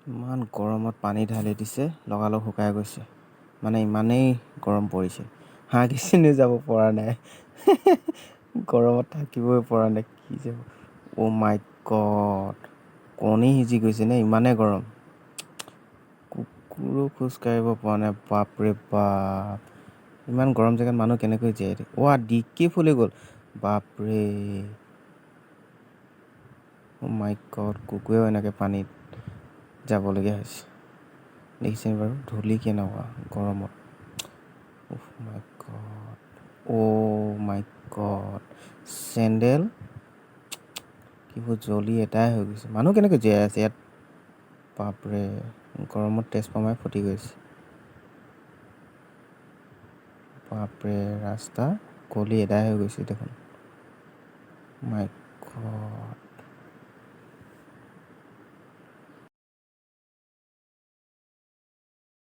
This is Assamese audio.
ইমান গৰমত পানী ঢালি দিছে, লগালগ শুকাই গৈছে। মানে ইমানেই গৰম পৰিছে। হাঁহ কিচিনিও যাব পৰা নাই। গৰমত থাকিবই পৰা নাই। কি যে অ' মাই গড, কণী সিজি গৈছে নে? ইমানেই গৰম। কুকুৰো খোজ কাঢ়িব পৰা নাই। বাপৰে বাপ, ইমান গৰম জেগাত মানুহ কেনেকৈ জীয়াই থাকে? ডিকি ফুলি গ'ল। বাপৰে, অ' মাই গড, কুকুৰেও এনেকৈ পানীত যাবলগীয়া হৈছে। দেখিছেনে বাৰু ধূলি কেনেকুৱা গৰমত? অ' মাই গড, অ' মাই গড, চেণ্ডেল কিবোৰ জ্বলি এদাই হৈ গৈছে। মানুহ কেনেকৈ জীয়াই আছে ইয়াত? বাপৰে, গৰমত ট্ৰেন্সফৰ্মাৰ ফুটি গৈছে। বাপৰে, ৰাস্তা গলি এদাই হৈ গৈছে দেখোন। মাই গড।